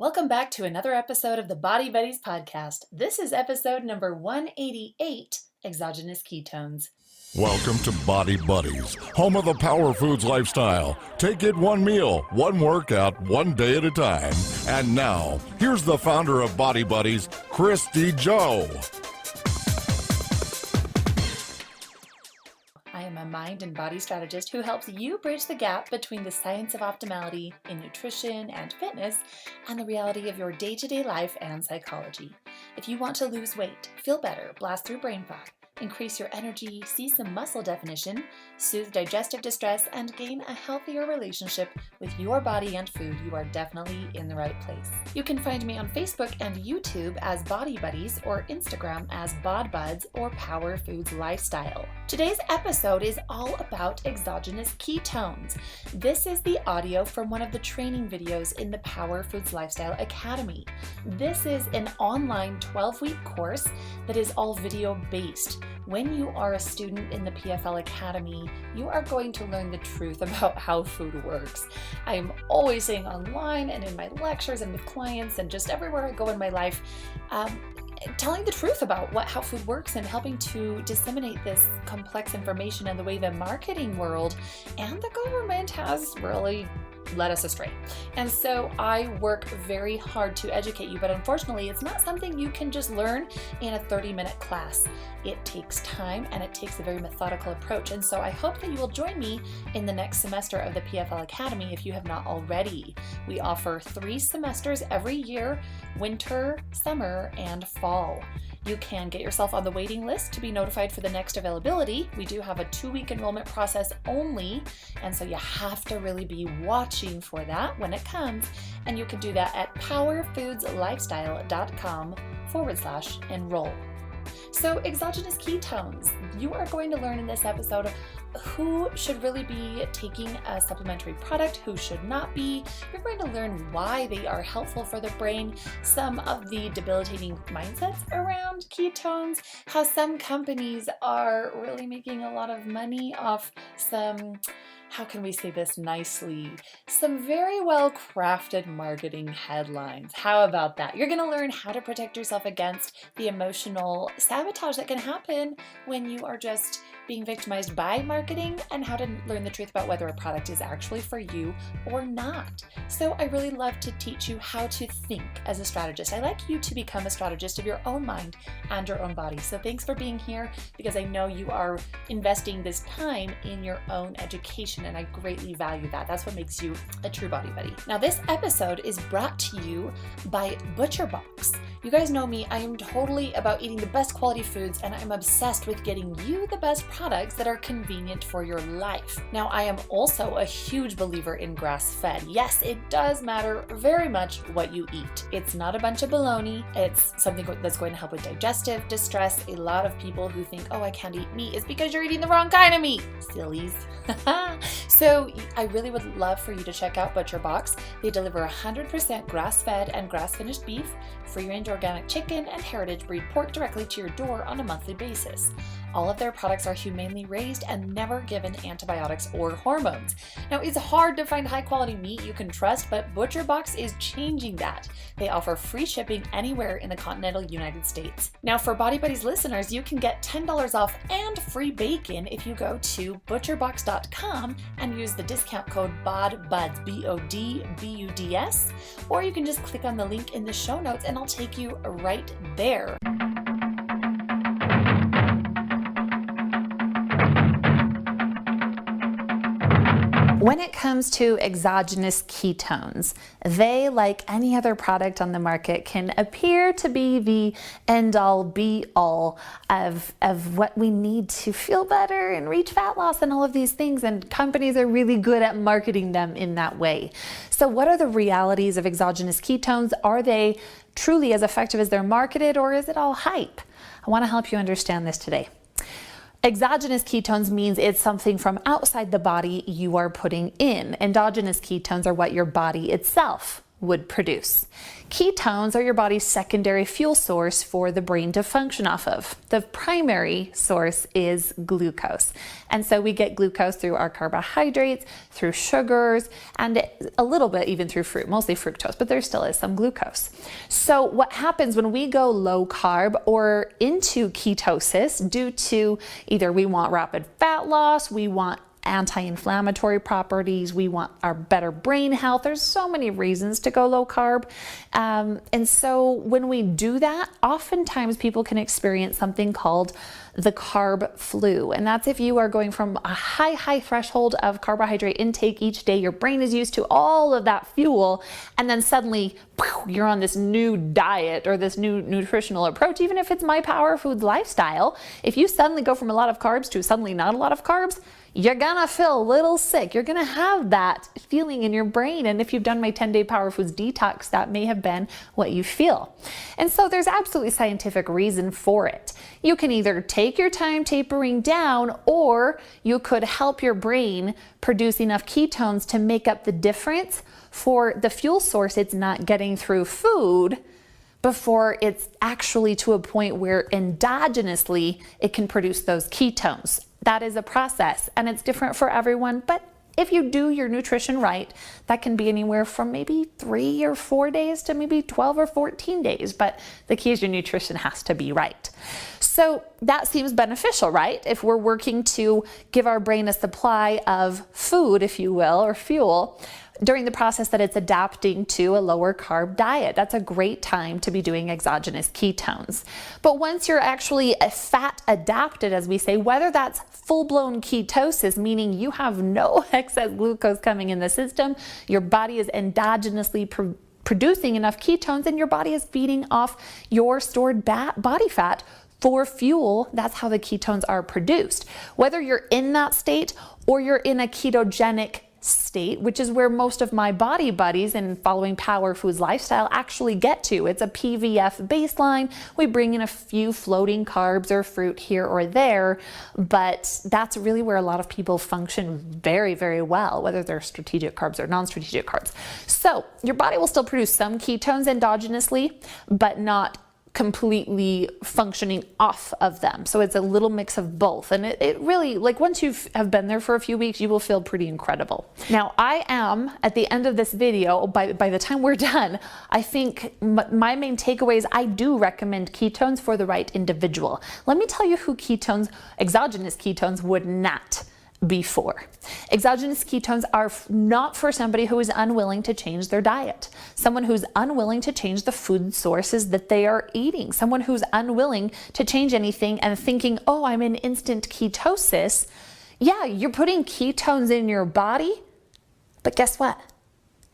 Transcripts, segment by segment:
Welcome back to another episode of the Body Buddies podcast. This is episode number 188, Exogenous Ketones. Welcome to Body Buddies, home of the Power Foods lifestyle. Take it one meal, one workout, one day at a time. And now, here's the founder of Body Buddies, Christy Joe. I am a mind and body strategist who helps you bridge the gap between the science of optimality in nutrition and fitness and the reality of your day-to-day life and psychology. If you want to lose weight, feel better, blast through brain fog, increase your energy, see some muscle definition, soothe digestive distress, and gain a healthier relationship with your body and food, you are definitely in the right place. You can find me on Facebook and YouTube as Body Buddies or Instagram as Bod Buds or Power Foods Lifestyle. Today's episode is all about exogenous ketones. This is the audio from one of the training videos in the Power Foods Lifestyle Academy. This is an online 12-week course that is all video-based. When you are a student in the PFL Academy, you are going to learn the truth about how food works. I am always saying online and in my lectures and with clients and just everywhere I go in my life, telling the truth about how food works and helping to disseminate this complex information in the way the marketing world and the government has really led us astray. And so I work very hard to educate you, but unfortunately it's not something you can just learn in a 30-minute class. It takes time and it takes a very methodical approach. And so I hope that you will join me in the next semester of the PFL Academy if you have not already. We offer 3 semesters every year, winter, summer, and fall. You can get yourself on the waiting list to be notified for the next availability. We do have a 2-week enrollment process only, and so you have to really be watching for that when it comes, and you can do that at powerfoodslifestyle.com/enroll. So exogenous ketones, you are going to learn in this episode who should really be taking a supplementary product, who should not be. You're going to learn why they are helpful for the brain, some of the debilitating mindsets around ketones, how some companies are really making a lot of money off some, how can we say this nicely, some very well crafted marketing headlines. How about that? You're going to learn how to protect yourself against the emotional sabotage that can happen when you are just being victimized by marketing, and how to learn the truth about whether a product is actually for you or not. So I really love to teach you how to think as a strategist. I like you to become a strategist of your own mind and your own body. So thanks for being here, because I know you are investing this time in your own education, and I greatly value that. That's what makes you a true Body Buddy. Now this episode is brought to you by ButcherBox. You guys know me, I am totally about eating the best quality foods, and I'm obsessed with getting you the best products that are convenient for your life. Now, I am also a huge believer in grass-fed. Yes, it does matter very much what you eat. It's not a bunch of baloney. It's something that's going to help with digestive distress. A lot of people who think, oh, I can't eat meat, is because you're eating the wrong kind of meat. Sillies. So I really would love for you to check out ButcherBox. They deliver 100% grass-fed and grass-finished beef, free-range organic chicken, and heritage breed pork directly to your door on a monthly basis. All of their products are humanely raised and never given antibiotics or hormones. Now, it's hard to find high-quality meat you can trust, but ButcherBox is changing that. They offer free shipping anywhere in the continental United States. Now, for Body Buddies listeners, you can get $10 off and free bacon if you go to butcherbox.com and use the discount code BODBUDS, BODBUDS, or you can just click on the link in the show notes and I'll take you right there. When it comes to exogenous ketones, they, like any other product on the market, can appear to be the end-all, be-all of what we need to feel better and reach fat loss and all of these things, and companies are really good at marketing them in that way. So what are the realities of exogenous ketones? Are they truly as effective as they're marketed, or is it all hype? I want to help you understand this today. Exogenous ketones means it's something from outside the body you are putting in. Endogenous ketones are what your body itself would produce. Ketones are your body's secondary fuel source for the brain to function off of. The primary source is glucose. And so we get glucose through our carbohydrates, through sugars, and a little bit even through fruit, mostly fructose, but there still is some glucose. So what happens when we go low carb or into ketosis due to either we want rapid fat loss, we want anti-inflammatory properties, we want our better brain health. There's so many reasons to go low carb. And so when we do that, oftentimes people can experience something called the carb flu. And that's if you are going from a high threshold of carbohydrate intake each day, your brain is used to all of that fuel, and then suddenly you're on this new diet or this new nutritional approach. Even if it's my power foods lifestyle, if you suddenly go from a lot of carbs to suddenly not a lot of carbs, you're gonna feel a little sick. You're gonna have that feeling in your brain. And if you've done my 10-day Power Foods detox, that may have been what you feel. And so there's absolutely scientific reason for it. You can either take your time tapering down, or you could help your brain produce enough ketones to make up the difference for the fuel source it's not getting through food before it's actually to a point where endogenously it can produce those ketones. That is a process, and it's different for everyone, but if you do your nutrition right, that can be anywhere from maybe 3 or 4 days to maybe 12 or 14 days, but the key is your nutrition has to be right. So that seems beneficial, right? If we're working to give our brain a supply of food, if you will, or fuel, during the process that it's adapting to a lower carb diet. That's a great time to be doing exogenous ketones. But once you're actually fat adapted, as we say, whether that's full-blown ketosis, meaning you have no excess glucose coming in the system, your body is endogenously producing enough ketones, and your body is feeding off your stored body fat for fuel. That's how the ketones are produced. Whether you're in that state or you're in a ketogenic state, which is where most of my body buddies in following Power Foods lifestyle actually get to. It's a PVF baseline. We bring in a few floating carbs or fruit here or there, but that's really where a lot of people function very, very well, whether they're strategic carbs or non-strategic carbs. So your body will still produce some ketones endogenously, but not completely functioning off of them. So it's a little mix of both. And it really, like, once you have been there for a few weeks, you will feel pretty incredible. Now, I am, at the end of this video, by the time we're done, I think my main takeaway is I do recommend ketones for the right individual. Let me tell you who ketones, exogenous ketones, would not be for. Exogenous ketones are not for somebody who is unwilling to change their diet, someone who's unwilling to change the food sources that they are eating, someone who's unwilling to change anything and thinking, oh, I'm in instant ketosis. Yeah, you're putting ketones in your body, but guess what?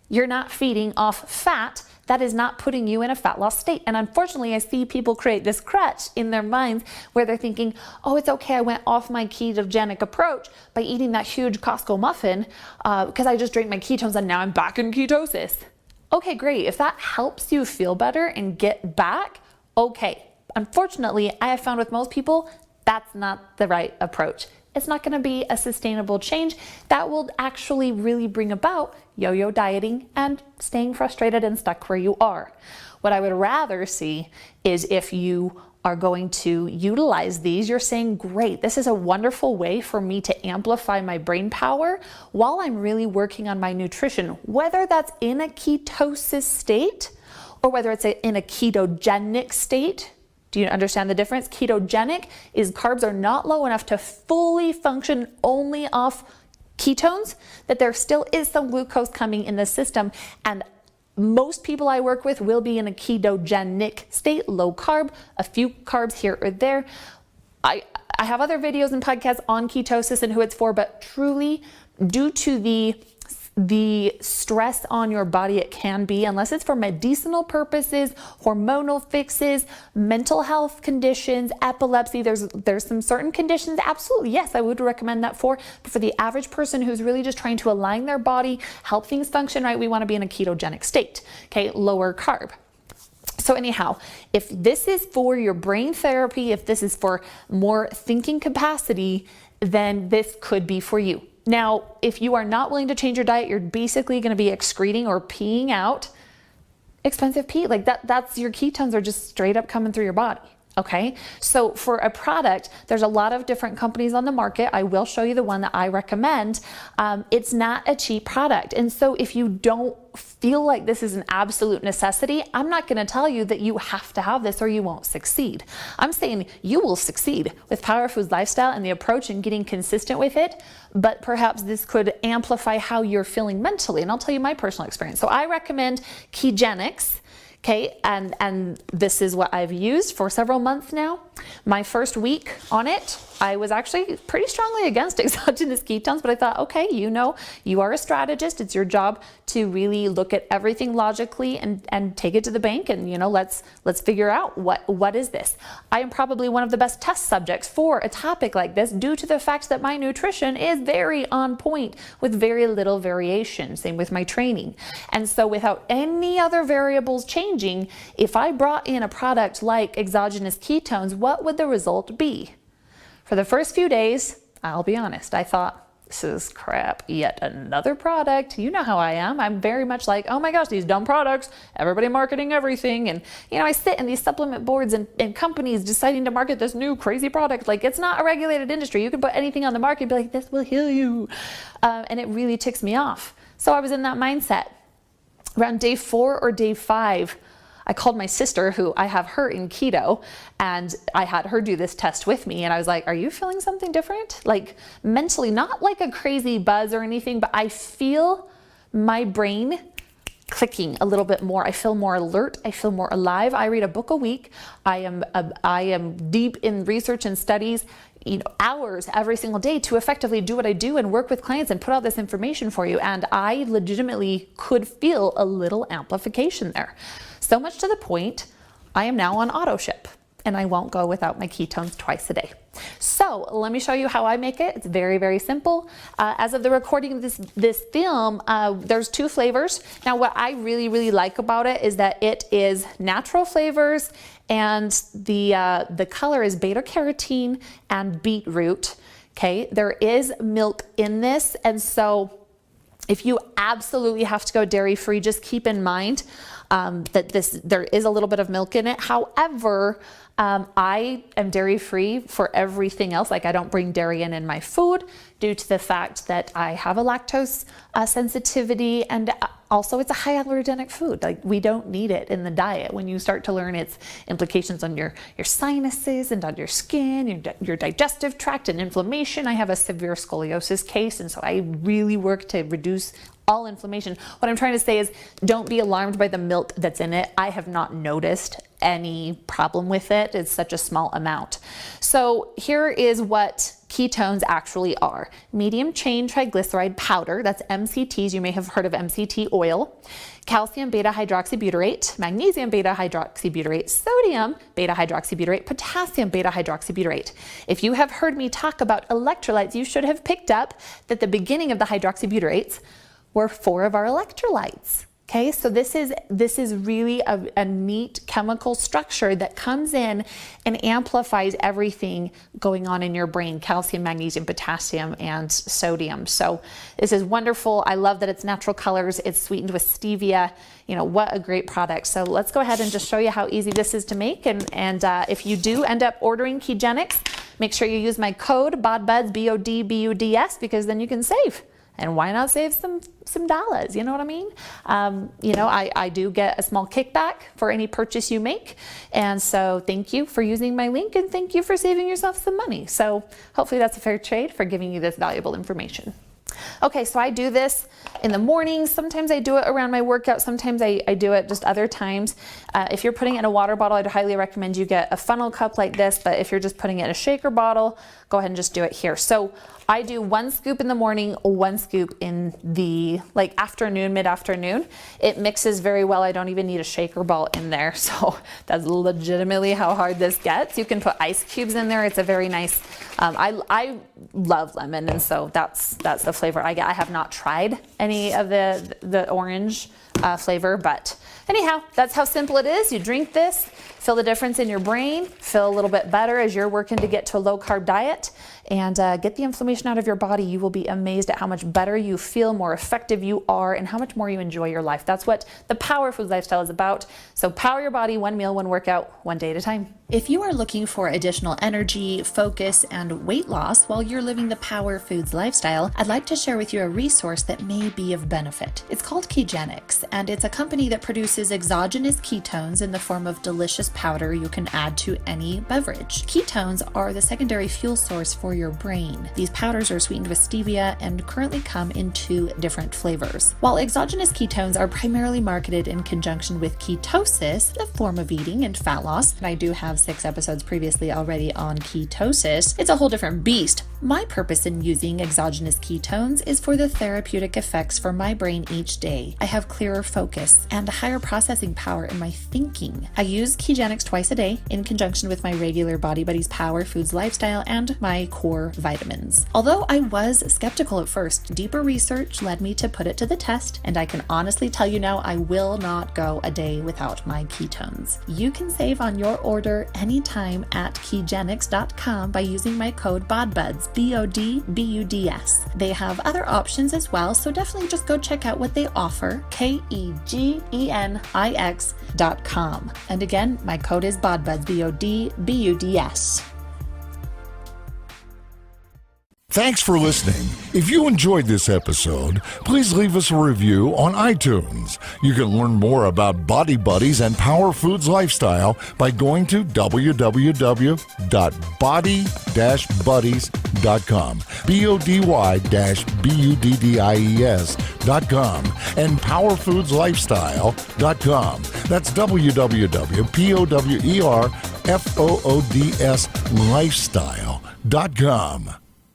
You're not feeding off fat. That is not putting you in a fat loss state. And unfortunately, I see people create this crutch in their minds where they're thinking, oh, it's okay, I went off my ketogenic approach by eating that huge Costco muffin because I just drank my ketones and now I'm back in ketosis. Okay, great. If that helps you feel better and get back, okay. Unfortunately, I have found with most people, that's not the right approach. It's not going to be a sustainable change that will actually really bring about yo-yo dieting and staying frustrated and stuck where you are. What I would rather see is if you are going to utilize these, you're saying, great, this is a wonderful way for me to amplify my brain power while I'm really working on my nutrition, whether that's in a ketosis state or whether it's in a ketogenic state. Do you understand the difference? Ketogenic is carbs are not low enough to fully function only off ketones, that there still is some glucose coming in the system. And most people I work with will be in a ketogenic state, low carb, a few carbs here or there. I have other videos and podcasts on ketosis and who it's for, but truly due to the stress on your body it can be, unless it's for medicinal purposes, hormonal fixes, mental health conditions, epilepsy, there's some certain conditions, absolutely, yes, I would recommend that for. But for the average person who's really just trying to align their body, help things function right, we want to be in a ketogenic state, okay, lower carb. So anyhow, if this is for your brain therapy, if this is for more thinking capacity, then this could be for you. Now, if you are not willing to change your diet, you're basically going to be excreting or peeing out expensive Pete. Like that's your ketones are just straight up coming through your body. Okay, so for a product, there's a lot of different companies on the market. I will show you the one that I recommend. It's not a cheap product. And so if you don't feel like this is an absolute necessity, I'm not going to tell you that you have to have this or you won't succeed. I'm saying you will succeed with Power Foods Lifestyle and the approach and getting consistent with it, but perhaps this could amplify how you're feeling mentally. And I'll tell you my personal experience. So I recommend Genex. Okay, and this is what I've used for several months now. My first week on it, I was actually pretty strongly against exogenous ketones, but I thought, okay, you are a strategist. It's your job to really look at everything logically and take it to the bank and, let's figure out what is this. I am probably one of the best test subjects for a topic like this due to the fact that my nutrition is very on point with very little variation. Same with my training. And so without any other variables changing, if I brought in a product like exogenous ketones, what would the result be? For the first few days, I'll be honest, I thought, this is crap, yet another product. You know how I am. I'm very much like, oh my gosh, these dumb products, everybody marketing everything. And, I sit in these supplement boards and companies deciding to market this new crazy product. Like, it's not a regulated industry. You can put anything on the market and be like, this will heal you. And it really ticks me off. So I was in that mindset. Around day 4 or day 5, I called my sister, who I have her in keto, and I had her do this test with me. And I was like, are you feeling something different? Like mentally, not like a crazy buzz or anything, but I feel my brain clicking a little bit more. I feel more alert. I feel more alive. I read a book a week. I am deep in research and studies, hours every single day to effectively do what I do and work with clients and put out this information for you. And I legitimately could feel a little amplification there. So much to the point, I am now on auto ship and I won't go without my ketones twice a day. So let me show you how I make it. It's very, very simple. As of the recording of this film, there's 2 flavors. Now, what I really, really like about it is that it is natural flavors and the color is beta carotene and beetroot. Okay, there is milk in this. And so if you absolutely have to go dairy-free, just keep in mind that there is a little bit of milk in it. However, I am dairy-free for everything else. Like I don't bring dairy in my food due to the fact that I have a lactose sensitivity, and also it's a high allergenic food. Like we don't need it in the diet. When you start to learn its implications on your sinuses and on your skin, your digestive tract and inflammation. I have a severe scoliosis case, and so I really work to reduce all inflammation. What I'm trying to say is don't be alarmed by the milk that's in it. I have not noticed any problem with it. It's such a small amount. So here is what ketones actually are. Medium chain triglyceride powder, that's MCTs. You may have heard of MCT oil. Calcium beta hydroxybutyrate, magnesium beta hydroxybutyrate, sodium beta hydroxybutyrate, potassium beta hydroxybutyrate. If you have heard me talk about electrolytes, you should have picked up that the beginning of the hydroxybutyrates were 4 of our electrolytes. Okay, so this is really a neat chemical structure that comes in and amplifies everything going on in your brain: calcium, magnesium, potassium, and sodium. So this is wonderful. I love that it's natural colors. It's sweetened with stevia. What a great product. So let's go ahead and just show you how easy this is to make. And if you do end up ordering Genex, make sure you use my code BODBUDS, BODBUDS, because then you can save. And why not save some dollars? You know what I mean? I do get a small kickback for any purchase you make. And so thank you for using my link, and thank you for saving yourself some money. So hopefully that's a fair trade for giving you this valuable information. Okay, so I do this in the morning. Sometimes I do it around my workout. Sometimes I do it just other times. If you're putting it in a water bottle, I'd highly recommend you get a funnel cup like this. But if you're just putting it in a shaker bottle, go ahead and just do it here. So I do 1 scoop in the morning, 1 scoop in the afternoon, mid-afternoon. It mixes very well. I don't even need a shaker ball in there. So that's legitimately how hard this gets. You can put ice cubes in there. It's a very nice, I love lemon, and so that's the flavor I get. I have not tried any of the orange flavor, but anyhow, that's how simple it is. You drink this, feel the difference in your brain, feel a little bit better as you're working to get to a low carb diet, and get the inflammation out of your body. You will be amazed at how much better you feel, more effective you are, and how much more you enjoy your life. That's what the Power Foods lifestyle is about. So power your body, one meal, one workout, one day at a time. If you are looking for additional energy, focus, and weight loss while you're living the Power Foods lifestyle, I'd like to share with you a resource that may be of benefit. It's called Genex, and it's a company that produces exogenous ketones in the form of delicious powder you can add to any beverage. Ketones are the secondary fuel source for your brain. These powders are sweetened with stevia and currently come in 2 different flavors. While exogenous ketones are primarily marketed in conjunction with ketosis, the form of eating and fat loss, and I do have 6 episodes previously already on ketosis, it's a whole different beast. My purpose in using exogenous ketones is for the therapeutic effects for my brain each day. I have clearer focus and higher processing power in my thinking. I use Genex twice a day in conjunction with my regular Body Buddies Power Foods lifestyle and my core vitamins. Although I was skeptical at first, deeper research led me to put it to the test, and I can honestly tell you now I will not go a day without my ketones. You can save on your order anytime at Kegenix.com by using my code BODBUDS, BODBUDS. They have other options as well, so definitely just go check out what they offer, KEGENIX.com. And again, my code is BODBUDS, BODBUDS. Thanks for listening. If you enjoyed this episode, please leave us a review on iTunes. You can learn more about Body Buddies and Power Foods lifestyle by going to www.body-buddies.com, BODY-BUDDIES.com, and powerfoodslifestyle.com. That's www.POWERFOODS-lifestyle.com.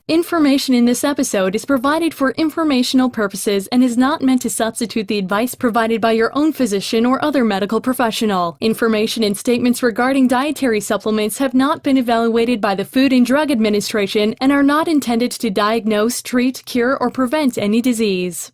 Information in this episode is provided for informational purposes and is not meant to substitute the advice provided by your own physician or other medical professional. Information and statements regarding dietary supplements have not been evaluated by the Food and Drug Administration and are not intended to diagnose, treat, cure, or prevent any disease.